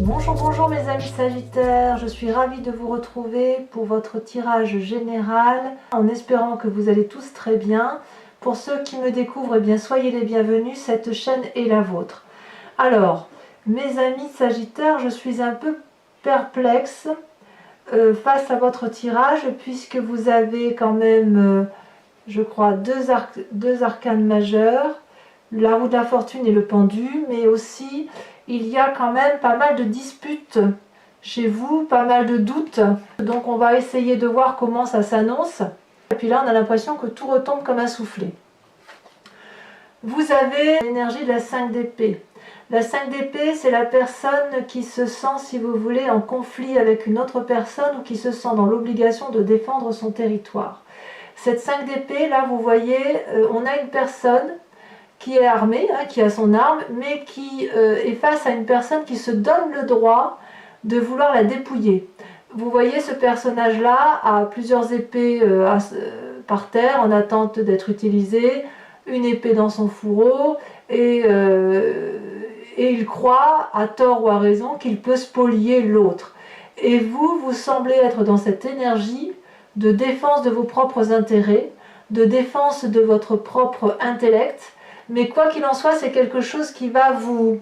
Bonjour, bonjour mes amis Sagittaires, je suis ravie de vous retrouver pour votre tirage général, en espérant que vous allez tous très bien. Pour ceux qui me découvrent, eh bien, soyez les bienvenus, cette chaîne est la vôtre. Alors, mes amis Sagittaires, je suis un peu perplexe face à votre tirage, puisque vous avez quand même, je crois, deux arcanes majeurs, la roue de la fortune et le pendu, mais aussi il y a quand même pas mal de disputes chez vous, pas mal de doutes. Donc on va essayer de voir comment ça s'annonce. Et puis là on a l'impression que tout retombe comme un soufflet. Vous avez l'énergie de la 5 d'épée. La 5 d'épée, c'est la personne qui se sent, si vous voulez, en conflit avec une autre personne ou qui se sent dans l'obligation de défendre son territoire. Cette 5 d'épée, là vous voyez, on a une personne qui est armé, qui a son arme, mais qui est face à une personne qui se donne le droit de vouloir la dépouiller. Vous voyez, ce personnage-là a plusieurs épées par terre en attente d'être utilisées, une épée dans son fourreau, et il croit, à tort ou à raison, qu'il peut spolier l'autre. Et vous semblez être dans cette énergie de défense de vos propres intérêts, de défense de votre propre intellect. Mais quoi qu'il en soit, c'est quelque chose qui va vous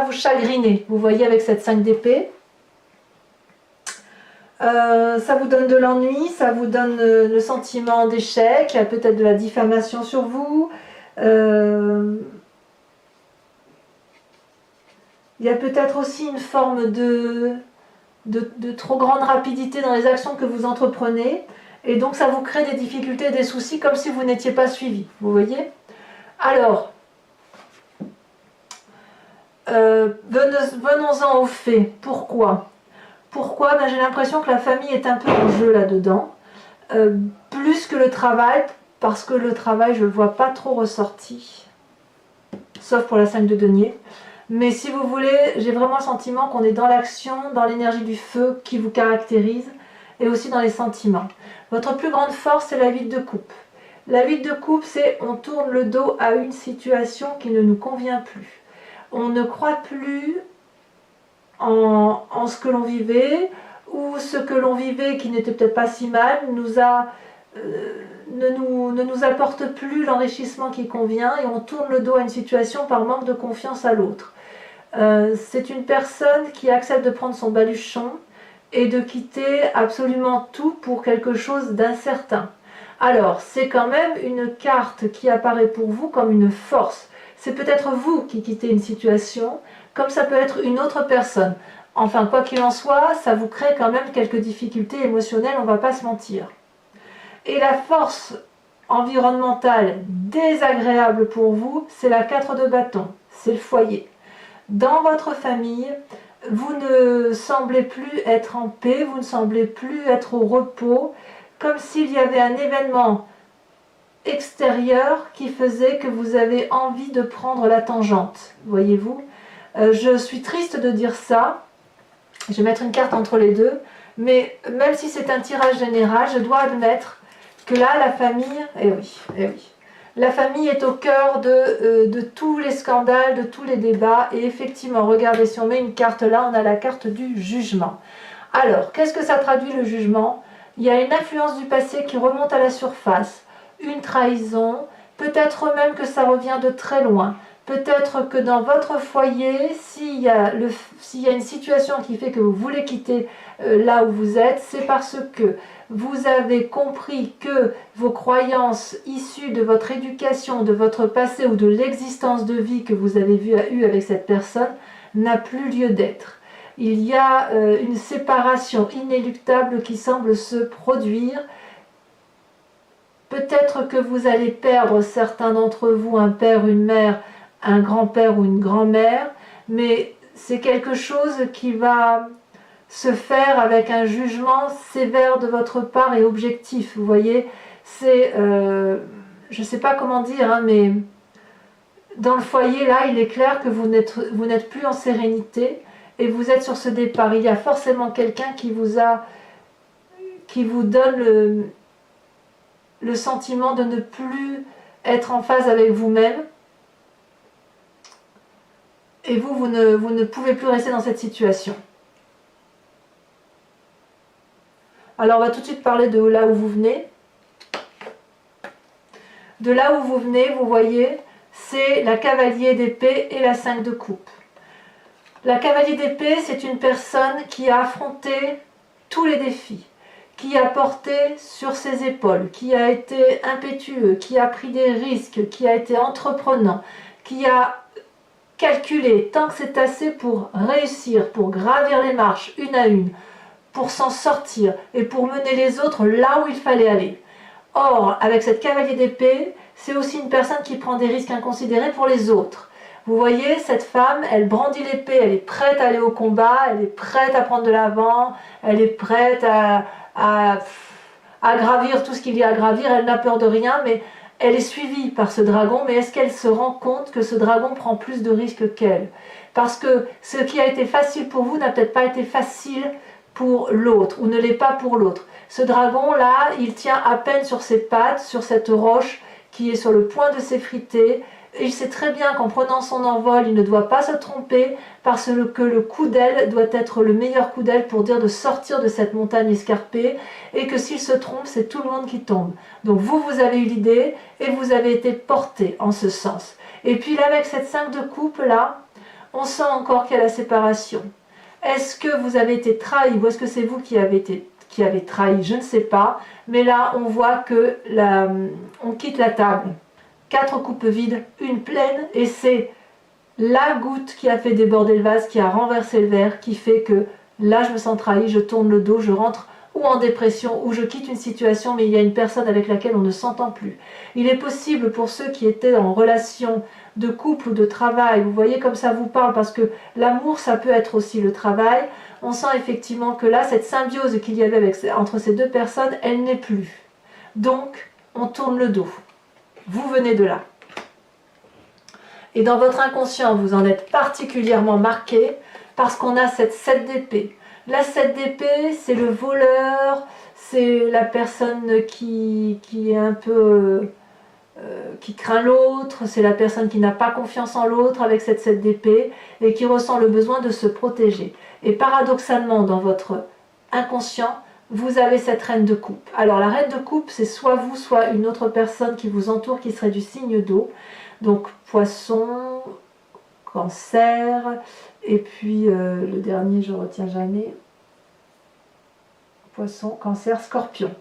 chagriner. Vous voyez avec cette 5 d'épée. Ça vous donne de l'ennui, ça vous donne le sentiment d'échec, il y a peut-être de la diffamation sur vous. Il y a peut-être aussi une forme de trop grande rapidité dans les actions que vous entreprenez. Et donc ça vous crée des difficultés et des soucis comme si vous n'étiez pas suivi. Vous voyez ? Alors, venons-en aux faits. Pourquoi ? Pourquoi ? J'ai l'impression que la famille est un peu en jeu là-dedans. Plus que le travail, parce que le travail, je ne le vois pas trop ressorti. Sauf pour la 5 de denier. Mais si vous voulez, j'ai vraiment le sentiment qu'on est dans l'action, dans l'énergie du feu qui vous caractérise, et aussi dans les sentiments. Votre plus grande force, c'est la 8 de coupe. La 8 de coupe, c'est on tourne le dos à une situation qui ne nous convient plus. On ne croit plus en ce que l'on vivait, ou ce que l'on vivait qui n'était peut-être pas si mal, ne nous apporte plus l'enrichissement qui convient, et on tourne le dos à une situation par manque de confiance à l'autre. C'est une personne qui accepte de prendre son baluchon et de quitter absolument tout pour quelque chose d'incertain. Alors, c'est quand même une carte qui apparaît pour vous comme une force. C'est peut-être vous qui quittez une situation, comme ça peut être une autre personne. Enfin, quoi qu'il en soit, ça vous crée quand même quelques difficultés émotionnelles, on ne va pas se mentir. Et la force environnementale désagréable pour vous, c'est la 4 de bâton, c'est le foyer. Dans votre famille, vous ne semblez plus être en paix, vous ne semblez plus être au repos, comme s'il y avait un événement extérieur qui faisait que vous avez envie de prendre la tangente, voyez-vous. Je suis triste de dire ça, je vais mettre une carte entre les deux, mais même si c'est un tirage général, je dois admettre que là, la famille, la famille est au cœur de tous les scandales, de tous les débats, et effectivement, regardez, si on met une carte là, on a la carte du jugement. Alors, qu'est-ce que ça traduit le jugement ? Il y a une influence du passé qui remonte à la surface, une trahison, peut-être même que ça revient de très loin. Peut-être que dans votre foyer, s'il y a une situation qui fait que vous voulez quitter là où vous êtes, c'est parce que vous avez compris que vos croyances issues de votre éducation, de votre passé ou de l'existence de vie que vous avez eue avec cette personne n'a plus lieu d'être. Il y a une séparation inéluctable qui semble se produire. Peut-être que vous allez perdre, certains d'entre vous, un père, une mère, un grand-père ou une grand-mère, mais c'est quelque chose qui va se faire avec un jugement sévère de votre part et objectif. Vous voyez, c'est, je ne sais pas comment dire, mais dans le foyer, là, il est clair que vous n'êtes plus en sérénité et vous êtes sur ce départ. Il y a forcément quelqu'un qui vous donne le sentiment de ne plus être en phase avec vous-même. et vous ne pouvez plus rester dans cette situation. Alors on va tout de suite parler de là où vous venez. De là où vous venez, vous voyez, c'est la cavalier d'épée et la 5 de coupe. La cavalier d'épée, c'est une personne qui a affronté tous les défis, qui a porté sur ses épaules, qui a été impétueux, qui a pris des risques, qui a été entreprenant, qui a calculé tant que c'est assez pour réussir, pour gravir les marches une à une, pour s'en sortir et pour mener les autres là où il fallait aller. Or, avec cette cavalier d'épée, c'est aussi une personne qui prend des risques inconsidérés pour les autres. Vous voyez, cette femme, elle brandit l'épée, elle est prête à aller au combat, elle est prête à prendre de l'avant, elle est prête à gravir tout ce qu'il y a à gravir, elle n'a peur de rien, mais elle est suivie par ce dragon, mais est-ce qu'elle se rend compte que ce dragon prend plus de risques qu'elle? Parce que ce qui a été facile pour vous n'a peut-être pas été facile pour l'autre, ou ne l'est pas pour l'autre. Ce dragon-là, il tient à peine sur ses pattes, sur cette roche qui est sur le point de s'effriter. Et il sait très bien qu'en prenant son envol, il ne doit pas se tromper, parce que le coup d'aile doit être le meilleur coup d'aile pour dire de sortir de cette montagne escarpée, et que s'il se trompe, c'est tout le monde qui tombe. Donc vous avez eu l'idée, et vous avez été porté en ce sens. Et puis là, avec cette 5 de coupe, là, on sent encore qu'il y a la séparation. Est-ce que vous avez été trahi, ou est-ce que c'est vous qui avez trahi? Je ne sais pas, mais là, on voit que on quitte la table. 4 coupes vides, une pleine, et c'est la goutte qui a fait déborder le vase, qui a renversé le verre, qui fait que là je me sens trahi, je tourne le dos, je rentre ou en dépression, ou je quitte une situation, mais il y a une personne avec laquelle on ne s'entend plus. Il est possible pour ceux qui étaient en relation de couple ou de travail, vous voyez comme ça vous parle, parce que l'amour ça peut être aussi le travail, on sent effectivement que là, cette symbiose qu'il y avait entre ces deux personnes, elle n'est plus. Donc, on tourne le dos. Vous venez de là. Et dans votre inconscient, vous en êtes particulièrement marqué parce qu'on a cette 7 d'épée. La 7 d'épée, c'est le voleur, c'est la personne qui est un peu... qui craint l'autre, c'est la personne qui n'a pas confiance en l'autre avec cette 7 d'épée et qui ressent le besoin de se protéger. Et paradoxalement, dans votre inconscient, vous avez cette reine de coupe. Alors la reine de coupe, c'est soit vous, soit une autre personne qui vous entoure, qui serait du signe d'eau. Donc poisson, cancer, et puis le dernier, je retiens jamais. Poisson, cancer, scorpion.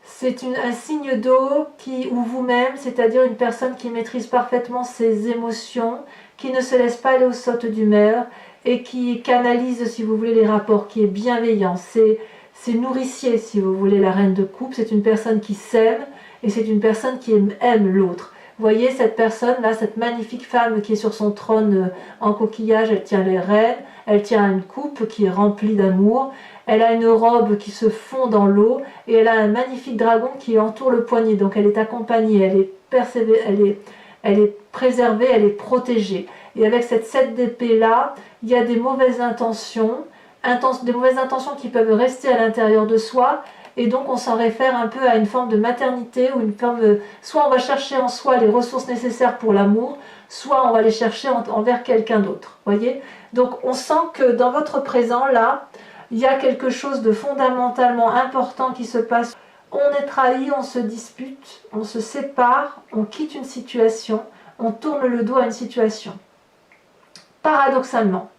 C'est un signe d'eau ou vous-même, c'est-à-dire une personne qui maîtrise parfaitement ses émotions, qui ne se laisse pas aller aux sautes d'humeur et qui canalise, si vous voulez, les rapports, qui est bienveillant. C'est nourricier, si vous voulez, la reine de coupe. C'est une personne qui s'aime et c'est une personne qui aime l'autre. Vous voyez cette personne-là, cette magnifique femme qui est sur son trône en coquillage, elle tient les rênes, elle tient une coupe qui est remplie d'amour, elle a une robe qui se fond dans l'eau et elle a un magnifique dragon qui entoure le poignet. Donc elle est accompagnée, elle est préservée, elle est protégée. Et avec cette 7 d'épée-là, il y a des mauvaises intentions qui peuvent rester à l'intérieur de soi. Et donc on s'en réfère un peu à une forme de maternité, ou une forme soit on va chercher en soi les ressources nécessaires pour l'amour, soit on va les chercher envers quelqu'un d'autre. Voyez? Donc on sent que dans votre présent, là, il y a quelque chose de fondamentalement important qui se passe. On est trahi, on se dispute, on se sépare, on quitte une situation, on tourne le dos à une situation. Paradoxalement,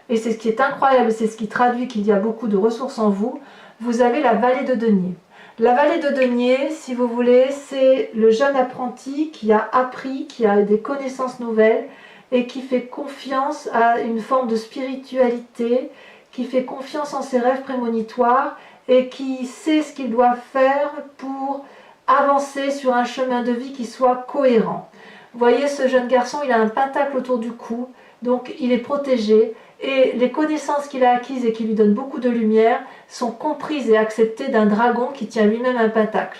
et c'est ce qui est incroyable, c'est ce qui traduit qu'il y a beaucoup de ressources en vous, vous avez la vallée de denier. La vallée de denier, si vous voulez, c'est le jeune apprenti qui a appris, qui a des connaissances nouvelles et qui fait confiance à une forme de spiritualité, qui fait confiance en ses rêves prémonitoires et qui sait ce qu'il doit faire pour avancer sur un chemin de vie qui soit cohérent. Vous voyez, ce jeune garçon, il a un pentacle autour du cou, donc il est protégé. Et les connaissances qu'il a acquises et qui lui donnent beaucoup de lumière sont comprises et acceptées d'un dragon qui tient lui-même un pentacle.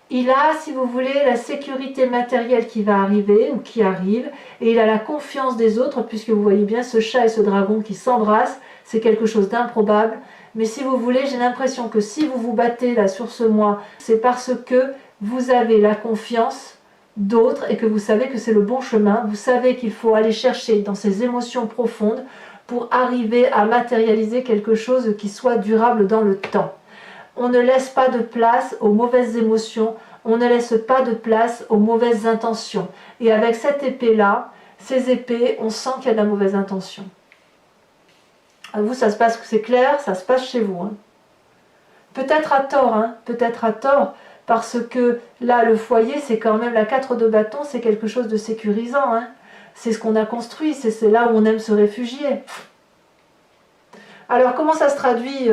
Il a, si vous voulez, la sécurité matérielle qui va arriver ou qui arrive, et il a la confiance des autres, puisque vous voyez bien ce chat et ce dragon qui s'embrassent, c'est quelque chose d'improbable. Mais si vous voulez, j'ai l'impression que si vous vous battez là sur ce mois, c'est parce que vous avez la confiance d'autres et que vous savez que c'est le bon chemin. Vous savez qu'il faut aller chercher dans ces émotions profondes pour arriver à matérialiser quelque chose qui soit durable dans le temps. On ne laisse pas de place aux mauvaises émotions, on ne laisse pas de place aux mauvaises intentions. Et avec cette épée-là, ces épées, on sent qu'il y a de la mauvaise intention. À vous, ça se passe, c'est clair, ça se passe chez vous. Hein. Peut-être à tort, peut-être à tort, parce que là, le foyer, c'est quand même la 4 de bâton, c'est quelque chose de sécurisant. Hein. C'est ce qu'on a construit, c'est là où on aime se réfugier. Alors, comment ça se traduit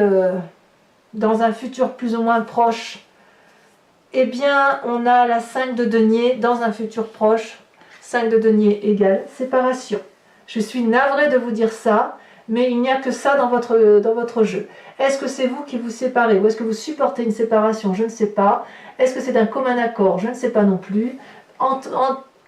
dans un futur plus ou moins proche? Eh bien, on a la 5 de denier dans un futur proche. 5 de denier égale séparation. Je suis navrée de vous dire ça, mais il n'y a que ça dans votre jeu. Est-ce que c'est vous qui vous séparez ou est-ce que vous supportez une séparation? Je ne sais pas. Est-ce que c'est d'un commun accord? Je ne sais pas non plus.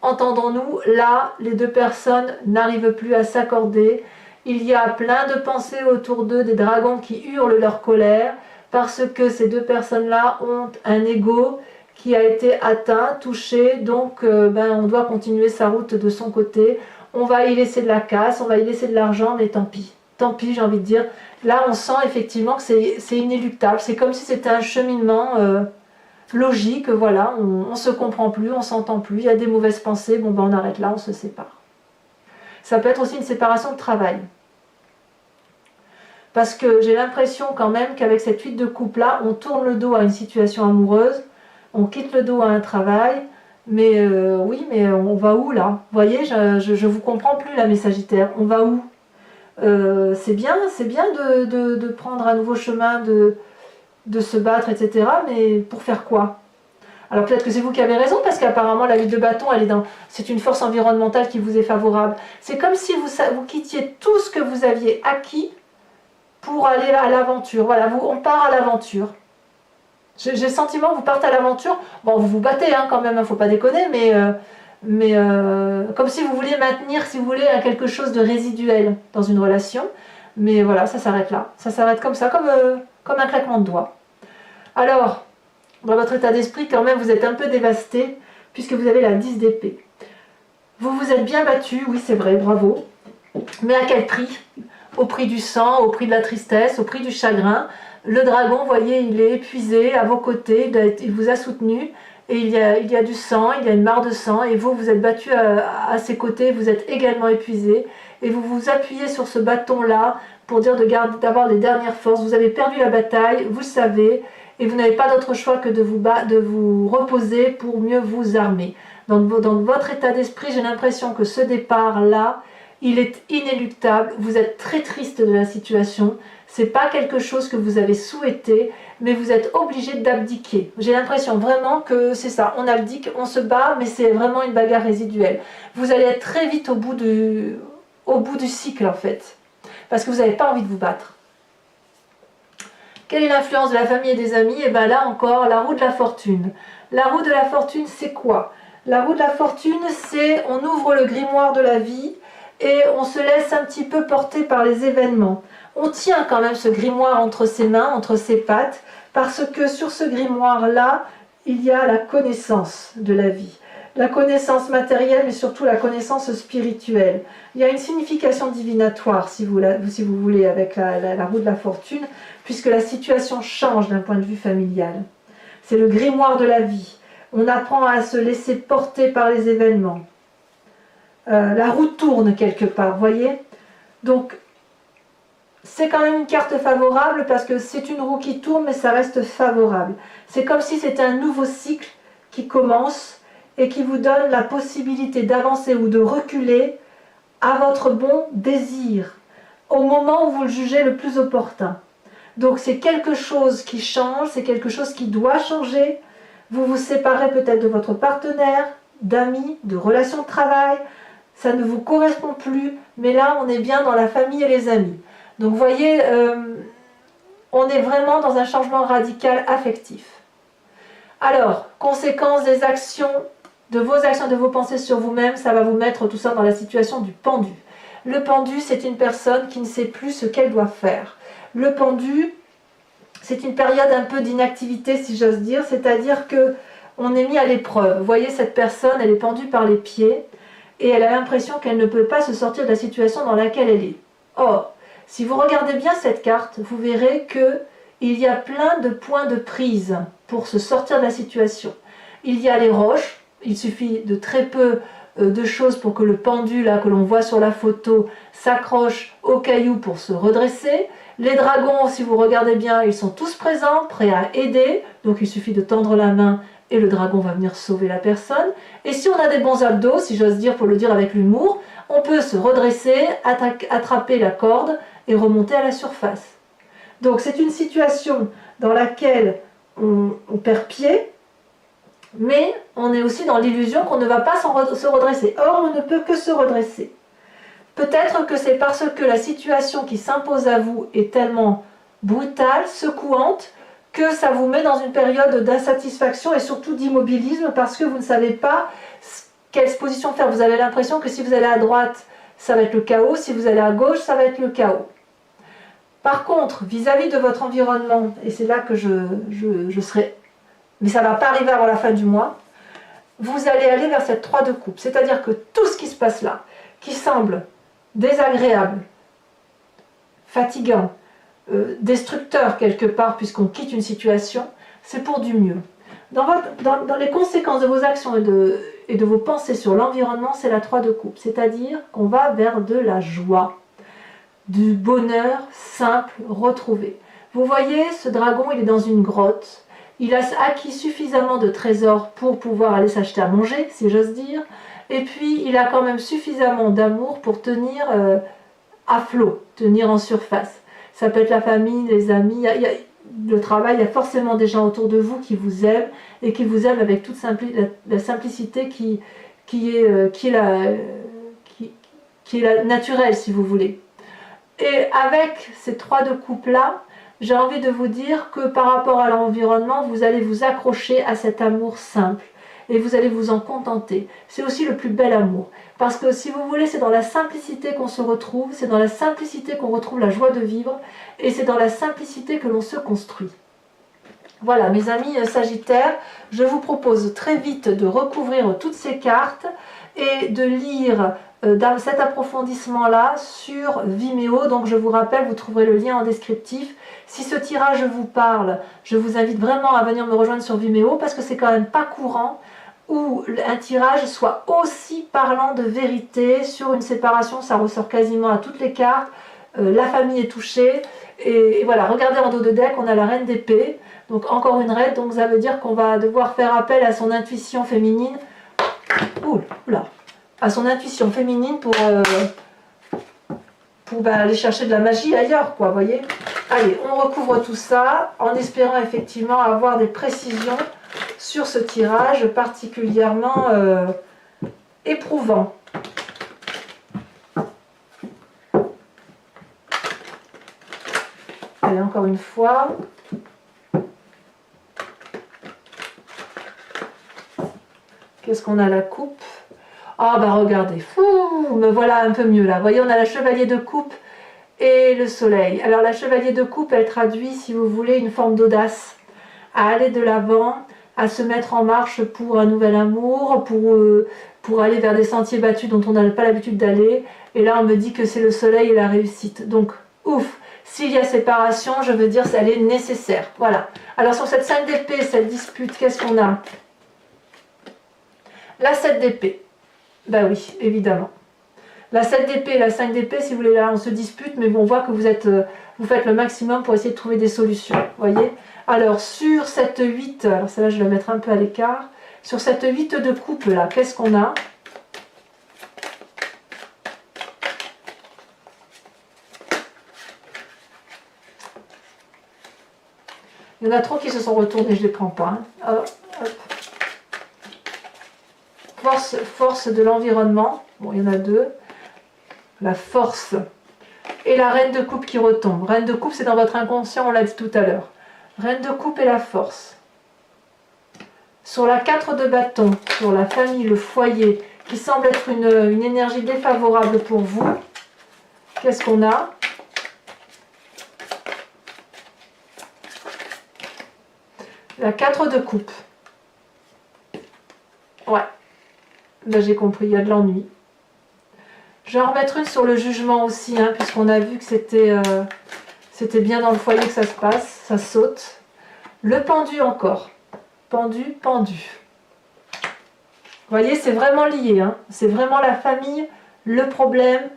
Entendons-nous, là, les deux personnes n'arrivent plus à s'accorder. Il y a plein de pensées autour d'eux, des dragons qui hurlent leur colère, parce que ces deux personnes-là ont un ego qui a été atteint, touché, donc on doit continuer sa route de son côté. On va y laisser de la casse, on va y laisser de l'argent, mais tant pis. Tant pis, j'ai envie de dire. Là, on sent effectivement que c'est inéluctable. C'est comme si c'était un cheminement logique, voilà. On ne se comprend plus, on ne s'entend plus, il y a des mauvaises pensées, bon on arrête là, on se sépare. Ça peut être aussi une séparation de travail. Parce que j'ai l'impression quand même qu'avec cette 8 de coupe-là, on tourne le dos à une situation amoureuse, on quitte le dos à un travail, mais oui, mais on va où là? Vous voyez, je vous comprends plus là, mes Sagittaires, on va où? C'est bien de prendre un nouveau chemin, de se battre, etc. Mais pour faire quoi? Alors peut-être que c'est vous qui avez raison, parce qu'apparemment la 8 de bâton, c'est une force environnementale qui vous est favorable. C'est comme si vous quittiez tout ce que vous aviez acquis pour aller à l'aventure. Voilà, on part à l'aventure. J'ai le sentiment que vous partez à l'aventure. Bon, vous vous battez quand même, faut pas déconner, mais comme si vous vouliez maintenir, si vous voulez, quelque chose de résiduel dans une relation. Mais voilà, ça s'arrête là. Ça s'arrête comme ça, comme un claquement de doigts. Alors, dans votre état d'esprit, quand même, vous êtes un peu dévasté, puisque vous avez la 10 d'épée. Vous vous êtes bien battu, oui c'est vrai, bravo. Mais à quel prix? Au prix du sang, au prix de la tristesse, au prix du chagrin. Le dragon, vous voyez, il est épuisé à vos côtés, il vous a soutenu, et il y a du sang, il y a une mare de sang, et vous êtes battu à ses côtés, vous êtes également épuisé, et vous vous appuyez sur ce bâton-là pour dire d'avoir les dernières forces. Vous avez perdu la bataille, vous le savez, et vous n'avez pas d'autre choix que de vous reposer pour mieux vous armer. Dans votre état d'esprit, j'ai l'impression que ce départ-là, il est inéluctable, vous êtes très triste de la situation, c'est pas quelque chose que vous avez souhaité, mais vous êtes obligé d'abdiquer. J'ai l'impression vraiment que c'est ça, on abdique, on se bat, mais c'est vraiment une bagarre résiduelle. Vous allez être très vite au bout du cycle en fait, parce que vous n'avez pas envie de vous battre. Quelle est l'influence de la famille et des amis? Et bien là encore, la roue de la fortune. La roue de la fortune, c'est quoi? La roue de la fortune, c'est on ouvre le grimoire de la vie et on se laisse un petit peu porter par les événements. On tient quand même ce grimoire entre ses mains, entre ses pattes, parce que sur ce grimoire-là, il y a la connaissance de la vie. La connaissance matérielle, mais surtout la connaissance spirituelle. Il y a une signification divinatoire, si vous voulez, avec la roue de la fortune, puisque la situation change d'un point de vue familial. C'est le grimoire de la vie. On apprend à se laisser porter par les événements. La roue tourne quelque part, voyez? Donc, c'est quand même une carte favorable parce que c'est une roue qui tourne, mais ça reste favorable. C'est comme si c'était un nouveau cycle qui commence et qui vous donne la possibilité d'avancer ou de reculer à votre bon désir, au moment où vous le jugez le plus opportun. Donc c'est quelque chose qui change, c'est quelque chose qui doit changer. Vous vous séparez peut-être de votre partenaire, d'amis, de relations de travail, ça ne vous correspond plus, mais là on est bien dans la famille et les amis. Donc vous voyez, on est vraiment dans un changement radical affectif. Alors, conséquence des actions, de vos pensées sur vous-même, ça va vous mettre tout ça dans la situation du pendu. Le pendu, c'est une personne qui ne sait plus ce qu'elle doit faire. Le pendu, c'est une période un peu d'inactivité, si j'ose dire, c'est-à-dire que on est mis à l'épreuve. Vous voyez, cette personne, elle est pendue par les pieds et elle a l'impression qu'elle ne peut pas se sortir de la situation dans laquelle elle est. Or, si vous regardez bien cette carte, vous verrez qu'il y a plein de points de prise pour se sortir de la situation. Il y a les roches, il suffit de très peu de choses pour que le pendu là, que l'on voit sur la photo s'accroche aux cailloux pour se redresser. Les dragons, si vous regardez bien, ils sont tous présents, prêts à aider. Donc il suffit de tendre la main et le dragon va venir sauver la personne. Et si on a des bons abdos, si j'ose dire pour le dire avec l'humour, on peut se redresser, attraper la corde et remonter à la surface. Donc c'est une situation dans laquelle on perd pied, mais on est aussi dans l'illusion qu'on ne va pas se redresser. Or, on ne peut que se redresser. Peut-être que c'est parce que la situation qui s'impose à vous est tellement brutale, secouante, que ça vous met dans une période d'insatisfaction et surtout d'immobilisme parce que vous ne savez pas quelle position faire. Vous avez l'impression que si vous allez à droite, ça va être le chaos, si vous allez à gauche, ça va être le chaos. Par contre, vis-à-vis de votre environnement, et c'est là que je serai, mais ça ne va pas arriver avant la fin du mois, vous allez aller vers cette 3 de coupe. C'est-à-dire que tout ce qui se passe là, qui semble désagréable, fatigant, destructeur quelque part puisqu'on quitte une situation, c'est pour du mieux. Dans les conséquences de vos actions et de vos pensées sur l'environnement, c'est la 3 de coupe. C'est-à-dire qu'on va vers de la joie, du bonheur simple retrouvé. Vous voyez, ce dragon, il est dans une grotte. Il a acquis suffisamment de trésors pour pouvoir aller s'acheter à manger, si j'ose dire. Et puis, il a quand même suffisamment d'amour pour tenir à flot, tenir en surface. Ça peut être la famille, les amis, le travail, il y a forcément des gens autour de vous qui vous aiment et qui vous aiment avec toute la simplicité qui est la naturelle, si vous voulez. Et avec ces 3 de coupe là, j'ai envie de vous dire que par rapport à l'environnement, vous allez vous accrocher à cet amour simple et vous allez vous en contenter. C'est aussi le plus bel amour. Parce que si vous voulez, c'est dans la simplicité qu'on se retrouve, c'est dans la simplicité qu'on retrouve la joie de vivre et c'est dans la simplicité que l'on se construit. Voilà, mes amis Sagittaires, je vous propose très vite de recouvrir toutes ces cartes et de lire dans cet approfondissement-là sur Vimeo. Donc je vous rappelle, vous trouverez le lien en descriptif. Si ce tirage vous parle, je vous invite vraiment à venir me rejoindre sur Vimeo parce que c'est quand même pas courant où un tirage soit aussi parlant de vérité sur une séparation. Ça ressort quasiment à toutes les cartes. La famille est touchée. Et voilà, regardez en dos de deck, on a la reine d'épée. Donc encore une reine, donc ça veut dire qu'on va devoir faire appel à son intuition féminine. Oula, à son intuition féminine pour aller chercher de la magie ailleurs, quoi, voyez. Allez, on recouvre tout ça en espérant effectivement avoir des précisions sur ce tirage particulièrement éprouvant. Allez, encore une fois. Qu'est-ce qu'on a, la coupe? Ah bah regardez, me voilà un peu mieux là. Vous voyez, on a la chevalier de coupe et le soleil. Alors la chevalier de coupe, elle traduit, si vous voulez, une forme d'audace, à aller de l'avant, à se mettre en marche pour un nouvel amour, pour aller vers des sentiers battus dont on n'a pas l'habitude d'aller. Et là, on me dit que c'est le soleil et la réussite. Donc, ouf, s'il y a séparation, je veux dire, elle est nécessaire. Voilà. Alors sur cette 5 d'épée, cette dispute, qu'est-ce qu'on a? La 7 d'épée. Ben oui, évidemment. La 7 d'épée et la 5 d'épée, si vous voulez, là, on se dispute, mais bon, on voit que vous faites le maximum pour essayer de trouver des solutions. Voyez. Alors, sur cette 8, alors celle-là, je vais la mettre un peu à l'écart. Sur cette 8 de coupe, là, qu'est-ce qu'on a? Il y en a trop qui se sont retournés, je ne les prends pas. Hein. Hop, hop. Force de l'environnement. Bon, il y en a 2. La force. Et la reine de coupe qui retombe. Reine de coupe, c'est dans votre inconscient, on l'a dit tout à l'heure. Reine de coupe et la force. Sur la 4 de bâton, sur la famille, le foyer, qui semble être une énergie défavorable pour vous. Qu'est-ce qu'on a? La 4 de coupe. Ouais, là j'ai compris, il y a de l'ennui. Je vais en remettre une sur le jugement aussi, hein, puisqu'on a vu que c'était bien dans le foyer que ça se passe, ça saute. Le pendu encore. Pendu, pendu. Vous voyez, c'est vraiment lié. Hein. C'est vraiment la famille, le problème,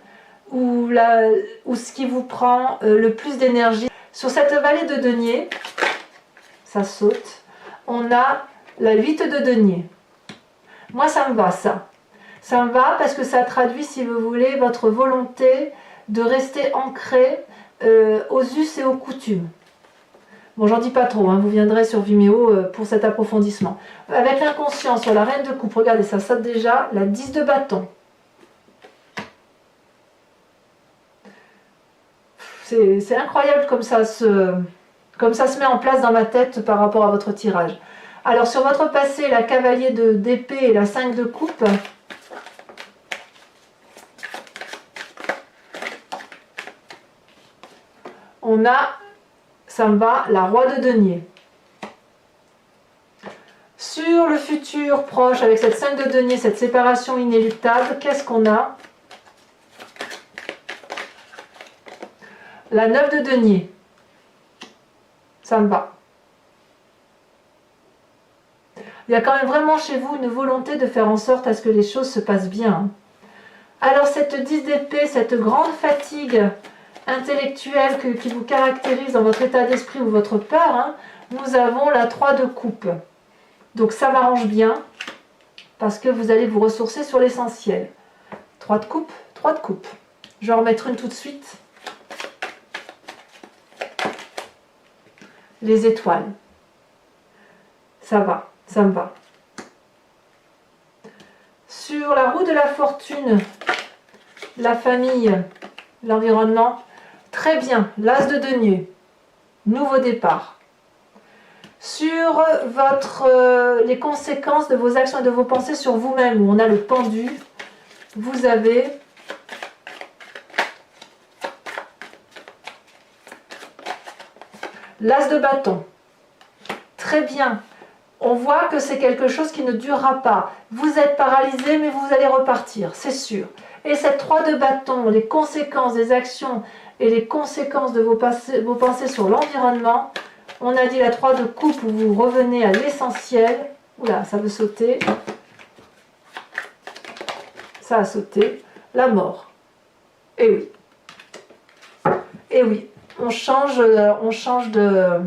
ou ce qui vous prend le plus d'énergie. Sur cette vallée de denier, ça saute, on a la 8 de denier. Moi, ça me va, ça. Ça me va parce que ça traduit, si vous voulez, votre volonté de rester ancré aux us et aux coutumes. Bon, j'en dis pas trop, hein, vous viendrez sur Vimeo pour cet approfondissement. Avec l'inconscient sur la reine de coupe, regardez, ça saute déjà, la 10 de bâton. C'est incroyable comme ça se met en place dans ma tête par rapport à votre tirage. Alors sur votre passé, la cavalier d'épée et la 5 de coupe. On a, ça me va, la roi de denier. Sur le futur proche, avec cette 5 de denier, cette séparation inéluctable, qu'est-ce qu'on a? La 9 de denier. Ça me va. Il y a quand même vraiment chez vous une volonté de faire en sorte à ce que les choses se passent bien. Alors cette 10 d'épée, cette grande fatigue intellectuelle qui vous caractérise dans votre état d'esprit ou votre peur, hein, nous avons la 3 de coupe. Donc ça m'arrange bien parce que vous allez vous ressourcer sur l'essentiel. 3 de coupe, 3 de coupe. Je vais en remettre une tout de suite. Les étoiles. Ça va, ça me va. Sur la roue de la fortune, la famille, l'environnement, très bien, l'as de denier, nouveau départ. Sur les conséquences de vos actions et de vos pensées sur vous-même, où on a le pendu, vous avez l'as de bâton. Très bien. On voit que c'est quelque chose qui ne durera pas. Vous êtes paralysé, mais vous allez repartir, c'est sûr. Et cette 3 de bâton, les conséquences des actions et les conséquences de vos pensées sur l'environnement, on a dit la 3 de coupe où vous revenez à l'essentiel. Oula, ça veut sauter. Ça a sauté. La mort. Et oui. Et oui. On change de...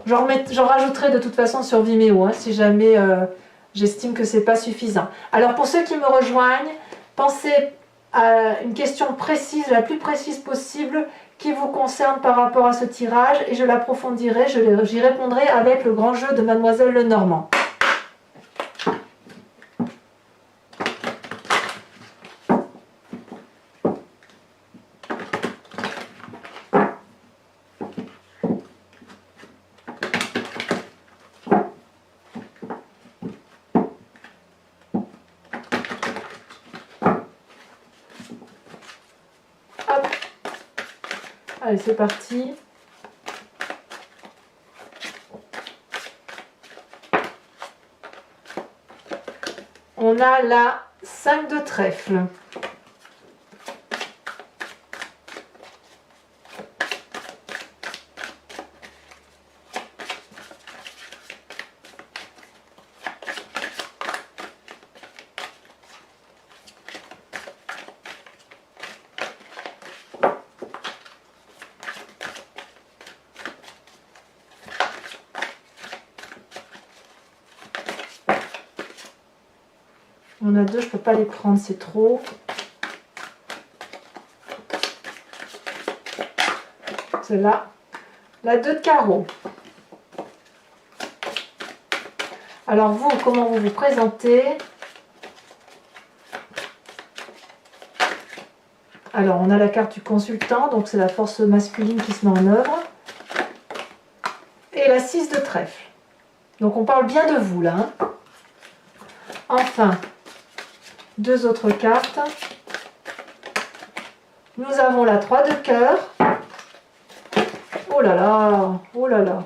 J'en rajouterai de toute façon sur Vimeo, hein, si jamais j'estime que c'est pas suffisant. Alors pour ceux qui me rejoignent, pensez à une question précise, la plus précise possible, qui vous concerne par rapport à ce tirage, et je l'approfondirai, j'y répondrai avec le grand jeu de Mademoiselle Lenormand. Allez, c'est parti. On a la 5 de trèfle. On a deux, je ne peux pas les prendre, c'est trop. Celle-là. La 2 de carreau. Alors vous, comment vous vous présentez? Alors on a la carte du consultant, donc c'est la force masculine qui se met en œuvre. Et la 6 de trèfle. Donc on parle bien de vous là. Hein. Enfin, deux autres cartes. Nous avons la 3 de cœur. Oh là là, oh là là.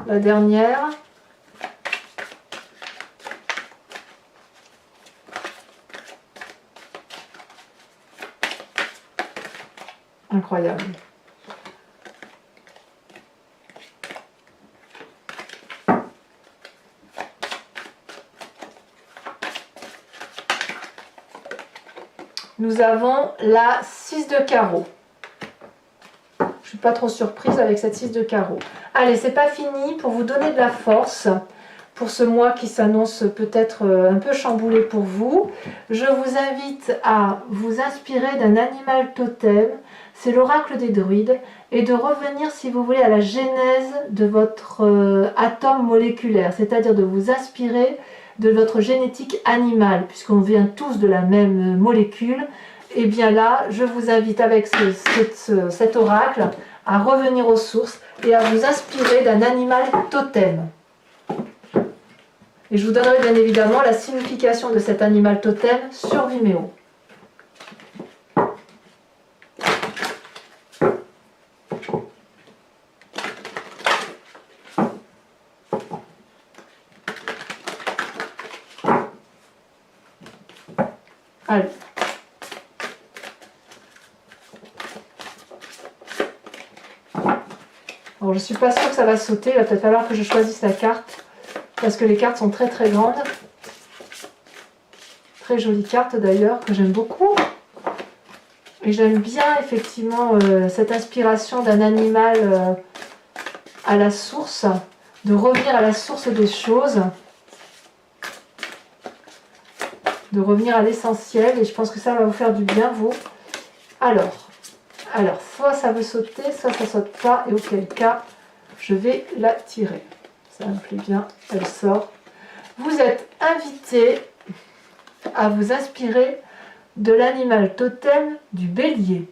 la dernière. Incroyable. Nous avons la 6 de carreau. Je ne suis pas trop surprise avec cette 6 de carreau. Allez, c'est pas fini. Pour vous donner de la force, pour ce mois qui s'annonce peut-être un peu chamboulé pour vous, je vous invite à vous inspirer d'un animal totem. C'est l'oracle des druides. Et de revenir, si vous voulez, à la genèse de votre atome moléculaire. C'est-à-dire de vous inspirer de votre génétique animale, puisqu'on vient tous de la même molécule. Et bien là, je vous invite avec cet oracle à revenir aux sources et à vous inspirer d'un animal totem. Et je vous donnerai bien évidemment la signification de cet animal totem sur Vimeo. Allez. Alors, je ne suis pas sûre que ça va sauter. Il va peut-être falloir que je choisisse la carte. Parce que les cartes sont très très grandes. Très jolie carte d'ailleurs, que j'aime beaucoup. Et j'aime bien effectivement cette inspiration d'un animal à la source. De revenir à la source des choses. De revenir à l'essentiel. Et je pense que ça va vous faire du bien, vous. Alors, soit ça veut sauter, soit ça saute pas. Et auquel cas, je vais la tirer. Ça me plaît bien, elle sort. Vous êtes invité à vous inspirer de l'animal totem du bélier.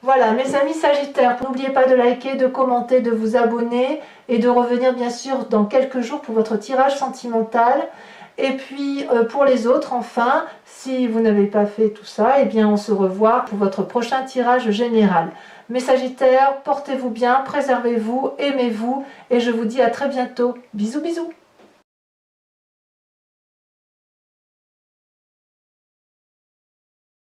Voilà, mes amis Sagittaires, n'oubliez pas de liker, de commenter, de vous abonner et de revenir bien sûr dans quelques jours pour votre tirage sentimental. Et puis pour les autres, enfin, si vous n'avez pas fait tout ça, eh bien on se revoit pour votre prochain tirage général. Mes Sagittaires, portez-vous bien, préservez-vous, aimez-vous et je vous dis à très bientôt. Bisous bisous.